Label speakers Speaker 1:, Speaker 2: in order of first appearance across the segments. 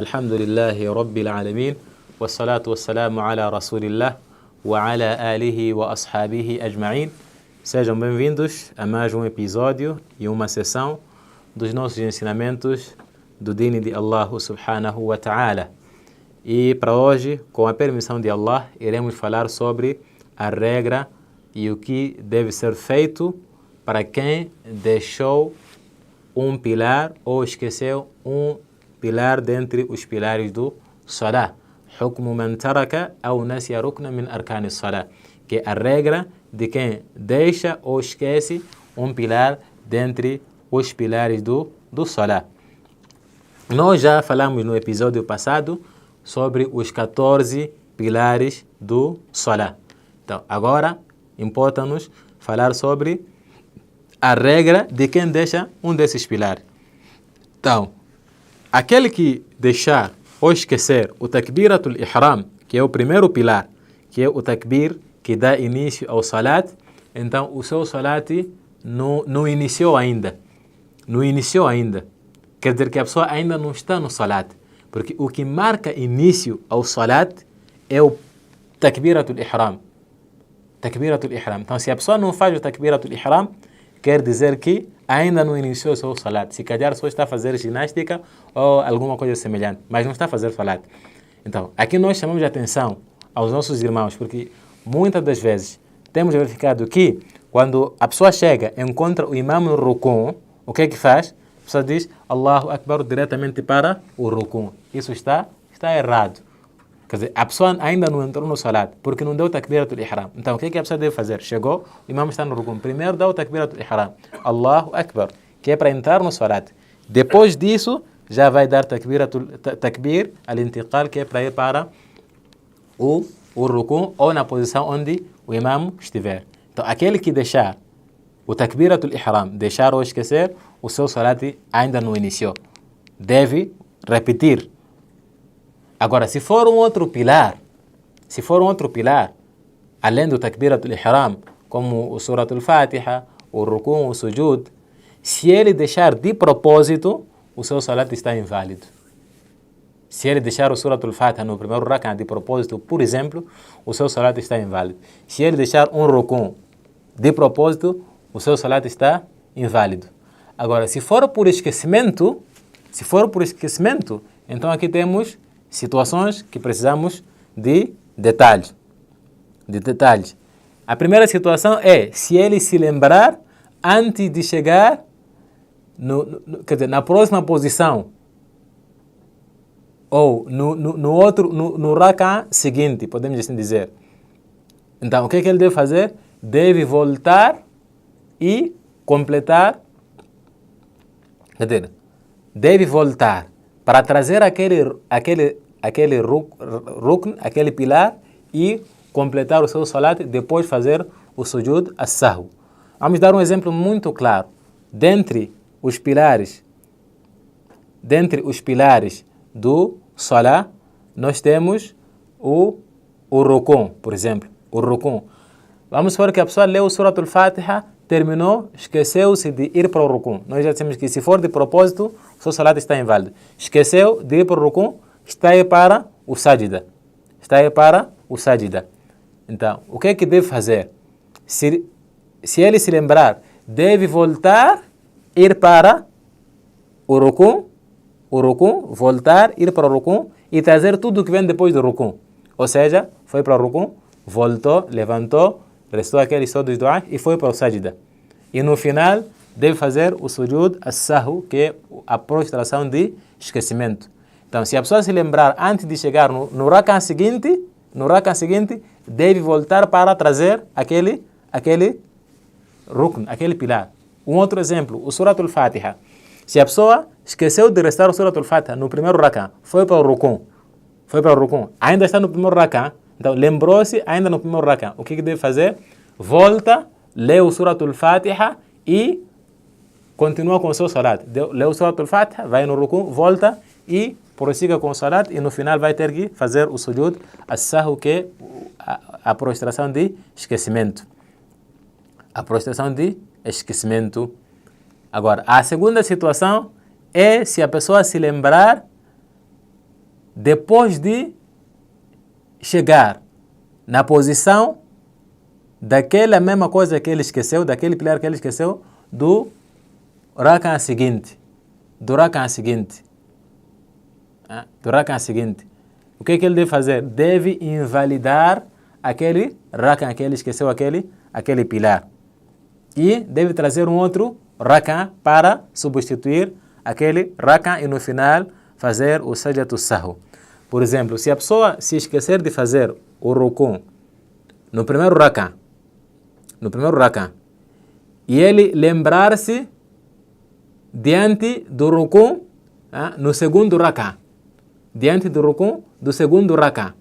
Speaker 1: الحمد لله رب العالمين والصلاة والسلام على رسول الله وعلى آله وأصحابه أجمعين. Sejam bem-vindos a mais um episódio e uma sessão dos nossos ensinamentos do Dini de Allah subhanahu wa ta'ala. E para hoje, com a permissão de Allah, iremos falar sobre a regra e o que deve ser feito para quem deixou um pilar ou esqueceu um pilar dentre os pilares do Salah. Hukmu man taraka aw nasiya rukna min arkani Salah. Que é a regra de quem deixa ou esquece um pilar dentre os pilares do Salah. Nós já falamos no episódio passado sobre os 14 pilares do Salah. Então, agora, importa-nos falar sobre a regra de quem deixa um desses pilares. Então, aquele que deixar ou esquecer o Takbiratul Ihram, que é o primeiro pilar, que é o Takbir que dá início ao Salat, então o seu Salat não iniciou ainda. Não iniciou ainda. Quer dizer que a pessoa ainda não está no Salat. Porque o que marca início ao Salat é o Takbiratul Ihram. Takbiratul Ihram. Então, se a pessoa não faz o Takbiratul Ihram, quer dizer que ainda não iniciou o seu Salat. Se calhar só está a fazer ginástica ou alguma coisa semelhante, mas não está a fazer Salat. Então, aqui nós chamamos de atenção aos nossos irmãos, porque muitas das vezes temos verificado que quando a pessoa chega e encontra o imam no Rukun, o que é que faz? A pessoa diz Allahu Akbar diretamente para o Rukun. Isso está errado. Quer dizer, a pessoa ainda não entrou no Salat, porque não deu o Takbiratul Ihram. Então, o que é que a pessoa deve fazer? Chegou, o imam está no Rukun. Primeiro dá o Takbiratul Ihram. Allahu Akbar, que é para entrar no Salat. Depois disso, já vai dar Takbir al-Intiqal, que é para ir para o Rukun ou na posição onde o imam estiver. Então, aquele que deixar o Takbiratul Ihram, deixar ou esquecer, o seu Salat ainda não iniciou. Deve repetir. Agora, se for um outro pilar, além do Takbiratul Ihram, como o Suratul Fatiha, o Rukun, o Sujud, se ele deixar de propósito, o seu Salat está inválido. Se ele deixar o Suratul Fatiha no primeiro rak'ah de propósito, por exemplo, o seu Salat está inválido. Se ele deixar um Rukun de propósito, o seu Salat está inválido. Agora, se for por esquecimento, então aqui temos situações que precisamos de detalhes. A primeira situação é se ele se lembrar antes de chegar na próxima posição ou no rak'ah seguinte, podemos assim dizer. Então, o que ele deve fazer? Deve voltar e completar. Deve voltar para trazer aquele rukn, aquele pilar e completar o seu salat, depois fazer o sujud as-sahw. Vamos dar um exemplo muito claro. Dentre os pilares do salat, nós temos o rukun, por exemplo. O rukun. Vamos supor que a pessoa leu o Suratul Fatiha, terminou, esqueceu-se de ir para o rukun. Nós já dissemos que se for de propósito, o seu salat está inválido. Esqueceu de ir para o rukun, está aí para o sajda. Então, o que é que deve fazer? Se ele se lembrar, deve voltar, ir para o rukun, voltar, ir para o rukun e trazer tudo o que vem depois do rukun. Ou seja, foi para o rukun, voltou, levantou, restou aquele só dos du'a e foi para o sajda. E no final, deve fazer o sujud as-sahw, que é a prostração de esquecimento. Então, se a pessoa se lembrar antes de chegar no rak'ah seguinte, deve voltar para trazer aquele rukn, aquele pilar. Um outro exemplo, o Suratul Fatiha. Se a pessoa esqueceu de restar o Suratul Fatiha no primeiro rak'ah, foi para o rukun, ainda está no primeiro rak'ah, então lembrou-se ainda no primeiro rak'ah. O que deve fazer? Volta, lê o Suratul Fatiha e continua com o seu salat. Lê o Suratul Fatiha, vai no rukun, volta e prossiga com o salat e no final vai ter que fazer o sujud as-sahw, que é a prostração de esquecimento. Agora, a segunda situação é se a pessoa se lembrar depois de chegar na posição daquela mesma coisa que ele esqueceu, daquele pilar que ele esqueceu, do rak'ah seguinte. Do rak'ah seguinte. Do rak'ah seguinte. O que ele deve fazer? Deve invalidar aquele rak'ah que ele esqueceu, aquele pilar. E deve trazer um outro rak'ah para substituir aquele rak'ah e no final fazer o sajdatu sahw. Por exemplo, se a pessoa se esquecer de fazer o ruku no primeiro rak'ah, e ele lembrar-se diante do ruku no segundo rak'ah, diante do ruku do segundo rak'ah,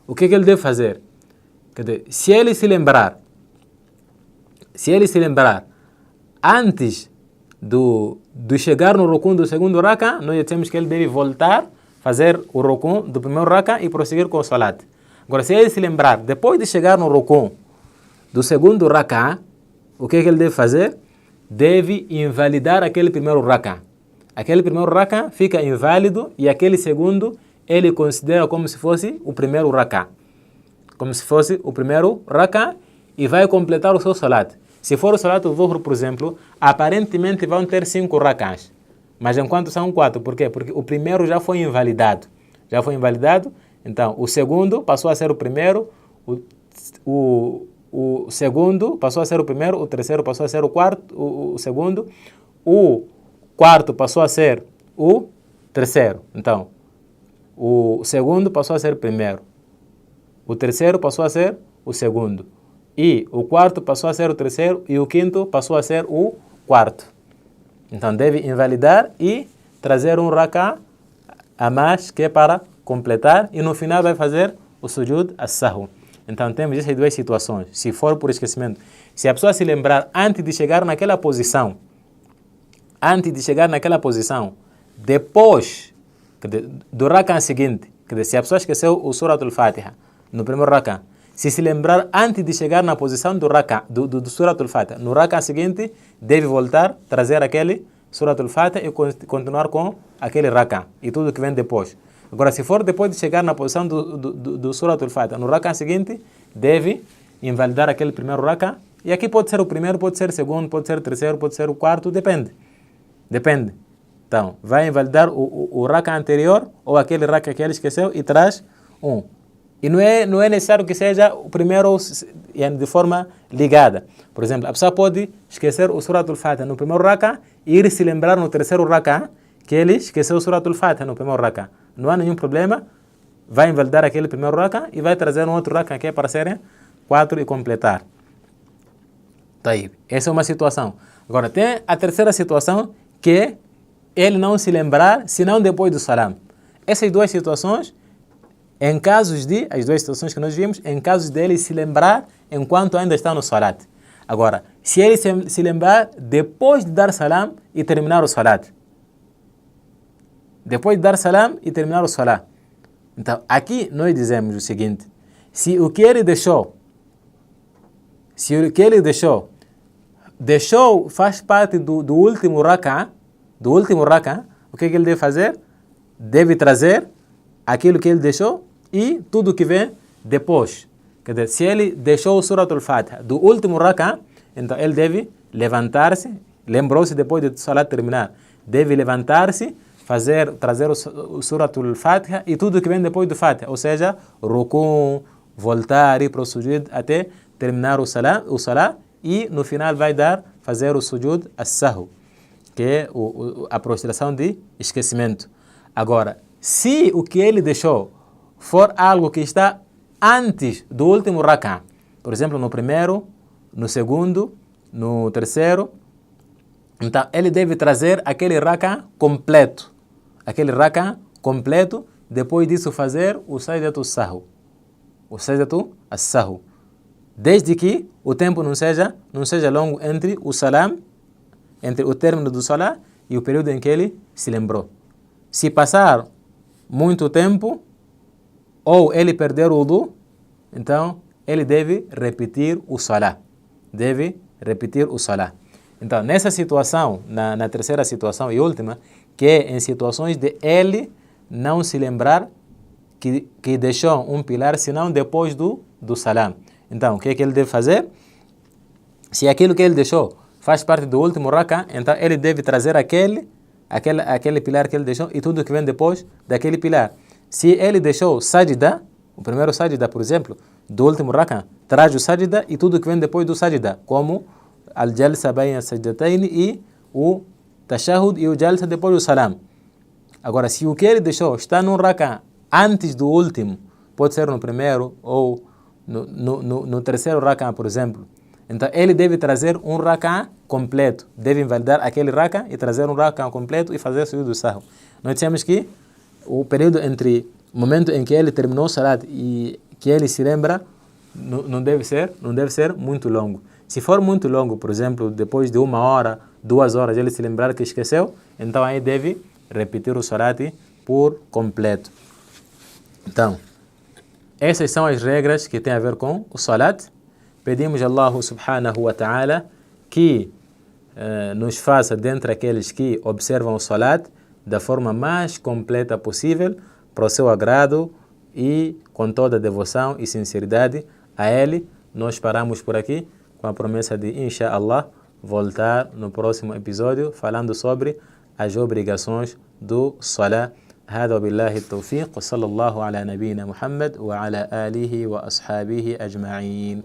Speaker 1: o que ele deve fazer? Quer dizer, se ele se lembrar antes do chegar no ruku do segundo rak'ah, nós temos que ele deve voltar, fazer o ruku do primeiro rak'ah e prosseguir com o salat. Agora, se ele se lembrar depois de chegar no ruku do segundo rak'ah, o que ele deve fazer? Deve invalidar aquele primeiro rak'ah. Aquele primeiro rak'ah fica inválido e aquele segundo ele considera como se fosse o primeiro rak'ah. Como se fosse o primeiro rak'ah e vai completar o seu salat. Se for o salat do Dhuhr, por exemplo, aparentemente vão ter 5 rak'ahs. Mas enquanto são 4, por quê? Porque o primeiro já foi invalidado. Então o segundo passou a ser o primeiro, o segundo passou a ser o primeiro, o terceiro passou a ser o quarto, o segundo, o quarto passou a ser o terceiro. Então, o segundo passou a ser o primeiro, o terceiro passou a ser o segundo, e o quarto passou a ser o terceiro, e o quinto passou a ser o quarto. Então, deve invalidar e trazer um rak'ah a mais que é para completar, e no final vai fazer o sujud as-sahw. Então temos essas duas situações. Se for por esquecimento, se a pessoa se lembrar antes de chegar naquela posição, depois do rak'ah seguinte, quer dizer, se a pessoa esqueceu o Surat al-Fatiha no primeiro rak'ah, se lembrar antes de chegar na posição do rak'ah, do Surat al-Fatiha, no rak'ah seguinte, deve voltar, trazer aquele Surat al-Fatiha e continuar com aquele rak'ah e tudo que vem depois. Agora, se for depois de chegar na posição do Surat al-Fatiha, no rak'ah seguinte, deve invalidar aquele primeiro rak'ah. E aqui pode ser o primeiro, pode ser o segundo, pode ser o terceiro, pode ser o quarto, depende. Então, vai invalidar o rak'ah anterior ou aquele rak'ah que ele esqueceu e traz um. E não é necessário que seja o primeiro de forma ligada. Por exemplo, a pessoa pode esquecer o Surat al-Fatiha no primeiro rak'ah e ir se lembrar no terceiro rak'ah que ele esqueceu o Surat al-Fatiha no primeiro rak'ah. Não há nenhum problema, vai invalidar aquele primeiro rak'ah e vai trazer um outro rak'ah que é para serem 4 e completar. Tá aí. Essa é uma situação. Agora, tem a terceira situação, que é ele não se lembrar, senão depois do salam. Essas duas situações, as duas situações que nós vimos, em casos dele se lembrar enquanto ainda está no salat. Agora, se ele se lembrar depois de dar salam e terminar o salat. Depois de dar salam e terminar o salat. Então, aqui nós dizemos o seguinte: se o que ele deixou faz parte do último rak'ah, o que ele deve fazer? Deve trazer aquilo que ele deixou e tudo que vem depois. Quer dizer, se ele deixou o Surat al-Fatiha do último rak'ah, então ele deve levantar-se, lembrou-se depois de salat terminar, deve levantar-se, trazer o Surat al-Fatiha e tudo que vem depois do Fatiha, ou seja, ruku, voltar e para o sujud até terminar o salat e no final vai fazer o sujud as-sahw, que é a prostração de esquecimento. Agora, se o que ele deixou for algo que está antes do último rak'ah, por exemplo, no primeiro, no segundo, no terceiro, então ele deve trazer aquele rak'ah completo. Depois disso fazer o sajdatu sahw. Desde que o tempo não seja longo entre o salam, entre o término do salat e o período em que ele se lembrou. Se passar muito tempo, ou ele perder o wudu, então ele deve repetir o salat. Então, nessa situação, na terceira situação e última, que é em situações de ele não se lembrar que deixou um pilar, senão depois do salam. Então, o que é que ele deve fazer? Se aquilo que ele deixou faz parte do último raka, então ele deve trazer aquele pilar que ele deixou e tudo que vem depois daquele pilar. Se ele deixou sajda, o primeiro sajda, por exemplo, do último raka, traz o sajda e tudo que vem depois do sajda, como al-jalsa bayna sajdatayn e o tashahud e o jalsa depois do salam. Agora, se o que ele deixou está num raka antes do último, pode ser no primeiro ou no terceiro raka, por exemplo, então ele deve trazer um raka completo, deve invalidar aquele raka e trazer um raka completo e fazer o sujoud do sahwi. Nós dissemos que o período entre o momento em que ele terminou o salat e que ele se lembra não deve ser muito longo. Se for muito longo, por exemplo, depois de 1 hora, 2 horas, ele se lembrar que esqueceu, então aí deve repetir o salat por completo. Então, essas são as regras que têm a ver com o salat. Pedimos a Allah subhanahu wa ta'ala que nos faça dentre aqueles que observam o salat da forma mais completa possível, para o seu agrado e com toda a devoção e sinceridade a Ele. Nós paramos por aqui com a promessa de, inshallah, voltar no próximo episódio falando sobre as obrigações do salat. هذا وبالله التوفيق وصلى الله على نبينا محمد وعلى آله وأصحابه أجمعين.